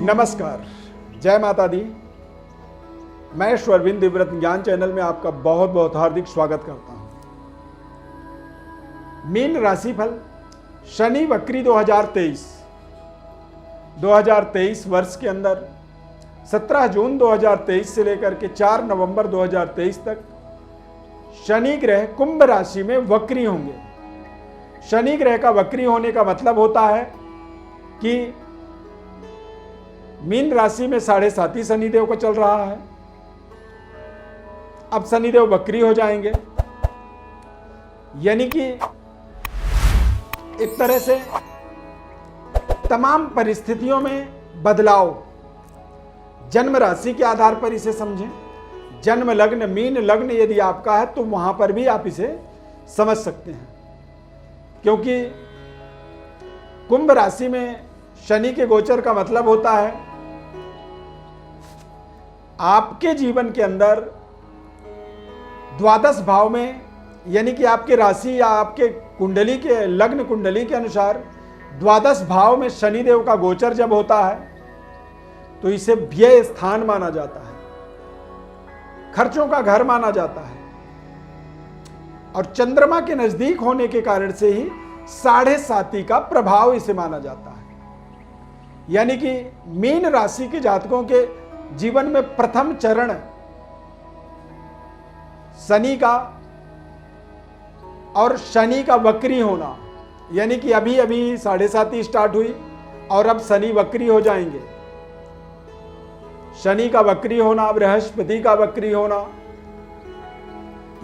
नमस्कार, जय माता दी। मैं श्वरविंद दिव्यव्रत ज्ञान चैनल में आपका बहुत बहुत हार्दिक स्वागत करता हूं। मीन राशिफल शनि वक्री 2023 वर्ष के अंदर 17 जून 2023 से लेकर के 4 नवंबर 2023 तक शनि ग्रह कुंभ राशि में वक्री होंगे। शनि ग्रह का वक्री होने का मतलब होता है कि मीन राशि में 7.5 शनिदेव को चल रहा है। अब शनिदेव वक्री हो जाएंगे, यानी कि एक तरह से तमाम परिस्थितियों में बदलाव। जन्म राशि के आधार पर इसे समझें। जन्म लग्न मीन लग्न यदि आपका है तो वहां पर भी आप इसे समझ सकते हैं, क्योंकि कुंभ राशि में शनि के गोचर का मतलब होता है आपके जीवन के अंदर द्वादश भाव में, यानी कि आपके राशि या आपके कुंडली के लग्न कुंडली के अनुसार द्वादश भाव में शनिदेव का गोचर जब होता है तो इसे व्यय स्थान माना जाता है, खर्चों का घर माना जाता है। और चंद्रमा के नजदीक होने के कारण से ही 7.5 का प्रभाव इसे माना जाता है। यानी कि मीन राशि के जातकों के जीवन में प्रथम चरण शनि का और शनि का वक्री होना, यानी कि अभी अभी 7.5 स्टार्ट हुई और अब शनि वक्री हो जाएंगे। शनि का वक्री होना, बृहस्पति का वक्री होना,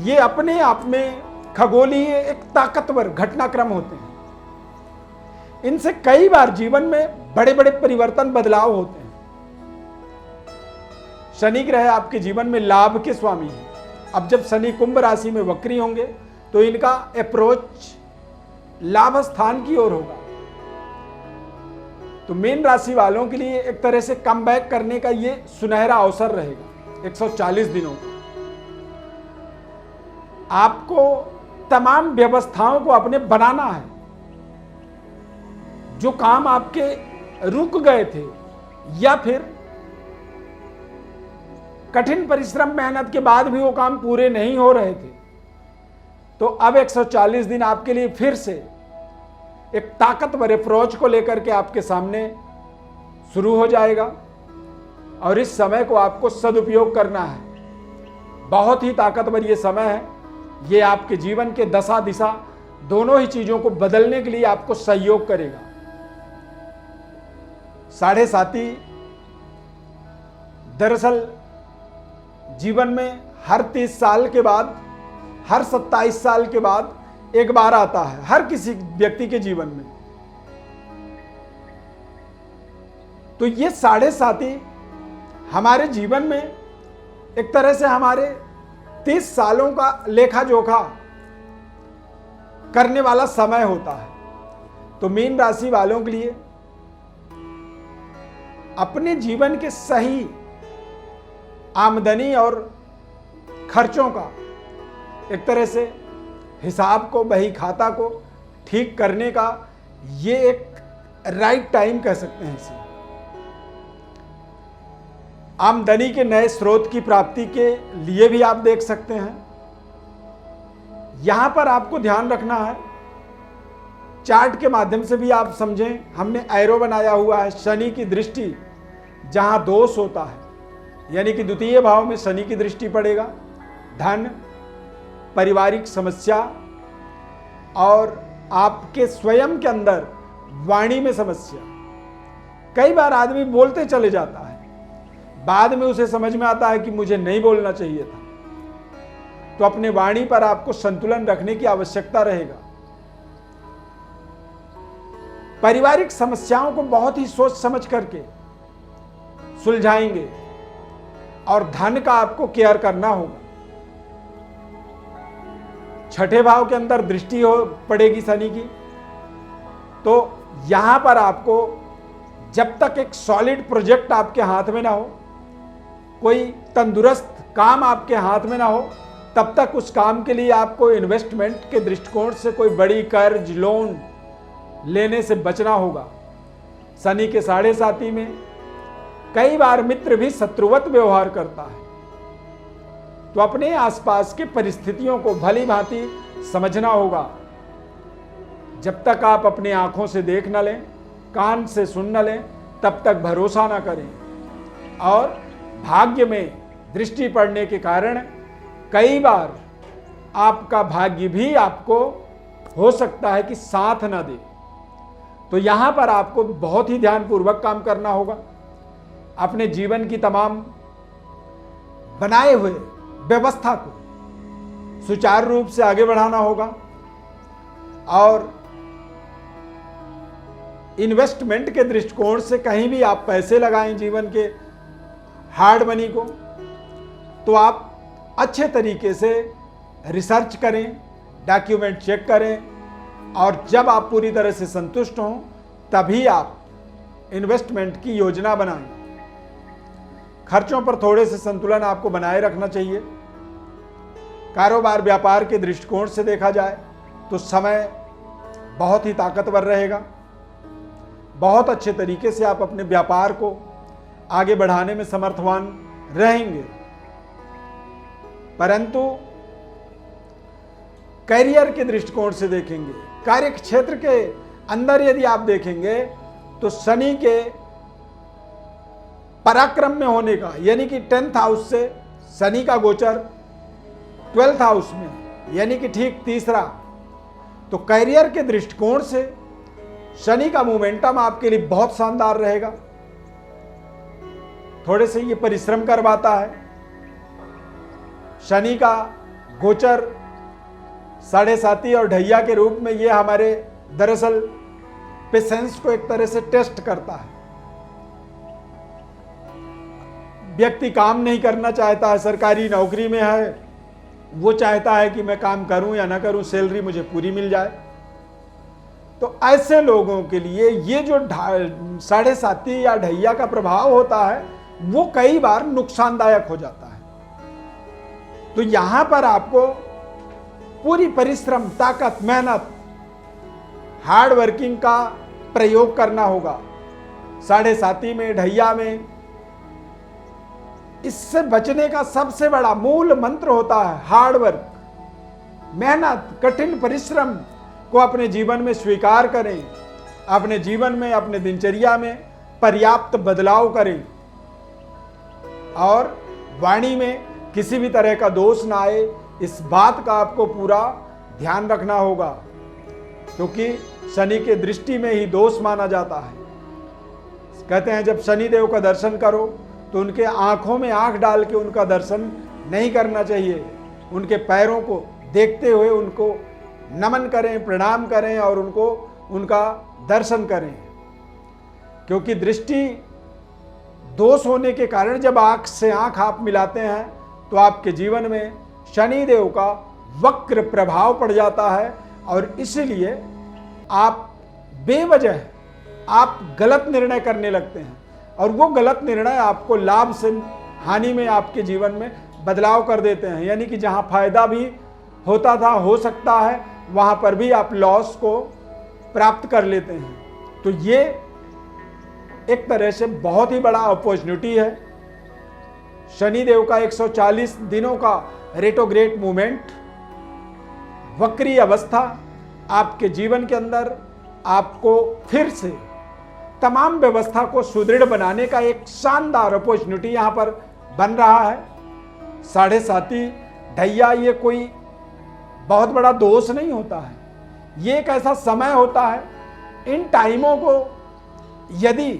ये अपने आप में खगोलीय एक ताकतवर घटनाक्रम होते हैं। इनसे कई बार जीवन में बड़े बड़े परिवर्तन बदलाव होते हैं। शनि ग्रह आपके जीवन में लाभ के स्वामी हैं। अब जब शनि कुंभ राशि में वक्री होंगे तो इनका अप्रोच लाभ स्थान की ओर होगा। तो मीन राशि वालों के लिए एक तरह से कमबैक करने का ये सुनहरा अवसर रहेगा 140 दिनों का। आपको तमाम व्यवस्थाओं को अपने बनाना है। जो काम आपके रुक गए थे या फिर कठिन परिश्रम मेहनत के बाद भी वो काम पूरे नहीं हो रहे थे, तो अब 140 दिन आपके लिए फिर से एक ताकतवर अप्रोच को लेकर के आपके सामने शुरू हो जाएगा। और इस समय को आपको सदुपयोग करना है। बहुत ही ताकतवर ये समय है। ये आपके जीवन के दशा दिशा दोनों ही चीजों को बदलने के लिए आपको सहयोग करेगा। 7.5 दरअसल जीवन में हर 30 साल के बाद, हर 27 साल के बाद एक बार आता है हर किसी व्यक्ति के जीवन में। तो ये 7.5 हमारे जीवन में एक तरह से हमारे 30 सालों का लेखा जोखा करने वाला समय होता है। तो मीन राशि वालों के लिए अपने जीवन के सही आमदनी और खर्चों का एक तरह से हिसाब को, बही खाता को ठीक करने का ये एक राइट टाइम कह सकते हैं इसे। आमदनी के नए स्रोत की प्राप्ति के लिए भी आप देख सकते हैं। यहां पर आपको ध्यान रखना है, चार्ट के माध्यम से भी आप समझें। हमने एरो बनाया हुआ है। शनि की दृष्टि जहां दोष होता है, यानी कि द्वितीय भाव में शनि की दृष्टि पड़ेगा, धन, पारिवारिक समस्या और आपके स्वयं के अंदर वाणी में समस्या। कई बार आदमी बोलते चले जाता है, बाद में उसे समझ में आता है कि मुझे नहीं बोलना चाहिए था। तो अपने वाणी पर आपको संतुलन रखने की आवश्यकता रहेगा। पारिवारिक समस्याओं को बहुत ही सोच समझ करके सुलझाएंगे और धन का आपको केयर करना होगा। 6ठे भाव के अंदर दृष्टि हो पड़ेगी शनि की, तो यहां पर आपको जब तक एक सॉलिड प्रोजेक्ट आपके हाथ में ना हो, कोई तंदुरुस्त काम आपके हाथ में ना हो, तब तक उस काम के लिए आपको इन्वेस्टमेंट के दृष्टिकोण से कोई बड़ी कर्ज लोन लेने से बचना होगा। शनि के 7.5 में कई बार मित्र भी शत्रुवत व्यवहार करता है। तो अपने आसपास की परिस्थितियों को भली भांति समझना होगा। जब तक आप अपनी आंखों से देख न लें, कान से सुन न लें, तब तक भरोसा न करें। और भाग्य में दृष्टि पड़ने के कारण कई बार आपका भाग्य भी आपको हो सकता है कि साथ न दे। तो यहां पर आपको बहुत ही ध्यानपूर्वक काम करना होगा। अपने जीवन की तमाम बनाए हुए व्यवस्था को सुचारू रूप से आगे बढ़ाना होगा। और इन्वेस्टमेंट के दृष्टिकोण से कहीं भी आप पैसे लगाएं जीवन के हार्ड मनी को, तो आप अच्छे तरीके से रिसर्च करें, डॉक्यूमेंट चेक करें, और जब आप पूरी तरह से संतुष्ट हों तभी आप इन्वेस्टमेंट की योजना बनाएं। खर्चों पर थोड़े से संतुलन आपको बनाए रखना चाहिए। कारोबार व्यापार के दृष्टिकोण से देखा जाए तो समय बहुत ही ताकतवर रहेगा। बहुत अच्छे तरीके से आप अपने व्यापार को आगे बढ़ाने में समर्थवान रहेंगे। परंतु करियर के दृष्टिकोण से देखेंगे, कार्य क्षेत्र के अंदर यदि आप देखेंगे तो शनि के पराक्रम में होने का, यानी कि 10th हाउस से शनि का गोचर 12th हाउस में, यानी कि ठीक तीसरा, तो करियर के दृष्टिकोण से शनि का मोमेंटम आपके लिए बहुत शानदार रहेगा। थोड़े से ये परिश्रम करवाता है। शनि का गोचर 7.5 और ढैया के रूप में ये हमारे दरअसल पेशेंस को एक तरह से टेस्ट करता है। व्यक्ति काम नहीं करना चाहता है, सरकारी नौकरी में है, वो चाहता है कि मैं काम करूं या ना करूं, सैलरी मुझे पूरी मिल जाए। तो ऐसे लोगों के लिए ये जो 7.5 या ढैया का प्रभाव होता है वो कई बार नुकसानदायक हो जाता है। तो यहां पर आपको पूरी परिश्रम, ताकत, मेहनत, हार्ड वर्किंग का प्रयोग करना होगा। 7.5 में, ढैया में इससे बचने का सबसे बड़ा मूल मंत्र होता है हार्ड वर्क, मेहनत, कठिन परिश्रम को अपने जीवन में स्वीकार करें। अपने जीवन में, अपने दिनचर्या में पर्याप्त बदलाव करें और वाणी में किसी भी तरह का दोष ना आए, इस बात का आपको पूरा ध्यान रखना होगा, क्योंकि शनि के दृष्टि में ही दोष माना जाता है। कहते हैं जब शनि देव का दर्शन करो तो उनके आंखों में आंख डाल के उनका दर्शन नहीं करना चाहिए। उनके पैरों को देखते हुए उनको नमन करें, प्रणाम करें और उनका दर्शन करें, क्योंकि दृष्टि दोष होने के कारण जब आंख से आंख आप मिलाते हैं तो आपके जीवन में शनि देव का वक्र प्रभाव पड़ जाता है और इसीलिए आप बेवजह आप गलत निर्णय करने लगते हैं और वो गलत निर्णय आपको लाभ से हानि में आपके जीवन में बदलाव कर देते हैं। यानी कि जहां फायदा भी होता था, हो सकता है, वहां पर भी आप लॉस को प्राप्त कर लेते हैं। तो ये एक तरह से बहुत ही बड़ा अपॉर्चुनिटी है। शनिदेव का 140 दिनों का रेट्रोग्रेड मूवमेंट, वक्री अवस्था आपके जीवन के अंदर आपको फिर से तमाम व्यवस्था को सुदृढ़ बनाने का एक शानदार अपॉर्चुनिटी यहां पर बन रहा है। 7.5 ढैया ये कोई बहुत बड़ा दोष नहीं होता है, ये एक ऐसा समय होता है, इन टाइमों को यदि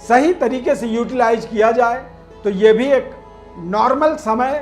सही तरीके से यूटिलाइज किया जाए तो ये भी एक नॉर्मल समय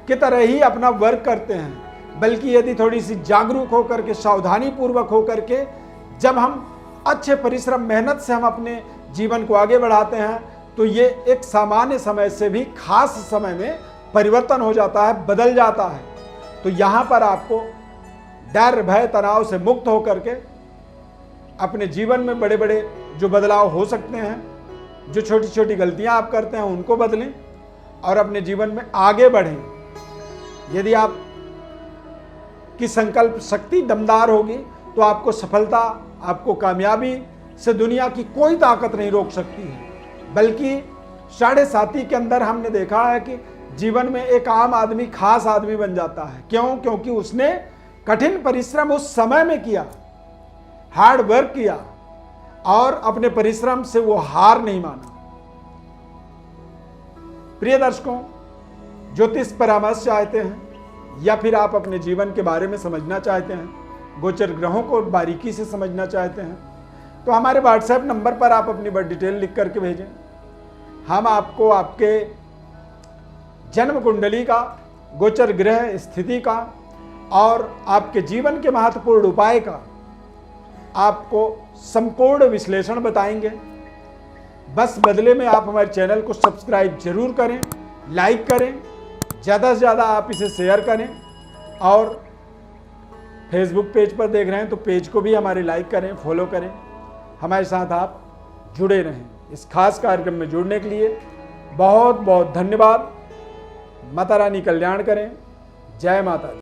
की तरह ही अपना वर्क करते हैं। बल्कि यदि थोड़ी सी जागरूक होकर के, सावधानी पूर्वक होकर के जब हम अच्छे परिश्रम, मेहनत से हम अपने जीवन को आगे बढ़ाते हैं तो ये एक सामान्य समय से भी खास समय में परिवर्तन हो जाता है, बदल जाता है। तो यहाँ पर आपको डर, भय, तनाव से मुक्त होकर के अपने जीवन में बड़े बड़े जो बदलाव हो सकते हैं, जो छोटी छोटी गलतियां आप करते हैं उनको बदलें और अपने जीवन में आगे बढ़ें। यदि आप की संकल्प शक्ति दमदार होगी तो आपको सफलता, आपको कामयाबी से दुनिया की कोई ताकत नहीं रोक सकती है। बल्कि 7.5 के अंदर हमने देखा है कि जीवन में एक आम आदमी खास आदमी बन जाता है। क्यों? क्योंकि उसने कठिन परिश्रम उस समय में किया, हार्ड वर्क किया और अपने परिश्रम से वो हार नहीं माना। प्रिय दर्शकों, ज्योतिष परामर्श चाहते हैं या फिर आप अपने जीवन के बारे में समझना चाहते हैं, गोचर ग्रहों को बारीकी से समझना चाहते हैं, तो हमारे व्हाट्सएप नंबर पर आप अपनी बड़ी डिटेल लिख करके भेजें। हम आपको आपके जन्म कुंडली का, गोचर ग्रह स्थिति का और आपके जीवन के महत्वपूर्ण उपाय का आपको संपूर्ण विश्लेषण बताएंगे। बस बदले में आप हमारे चैनल को सब्सक्राइब जरूर करें, लाइक करें, ज़्यादा से ज़्यादा आप इसे शेयर करें और फेसबुक पेज पर देख रहे हैं तो पेज को भी हमारे लाइक करें, फॉलो करें। हमारे साथ आप जुड़े रहें। इस खास कार्यक्रम में जुड़ने के लिए बहुत बहुत धन्यवाद। माता रानी कल्याण करें। जय माता दी।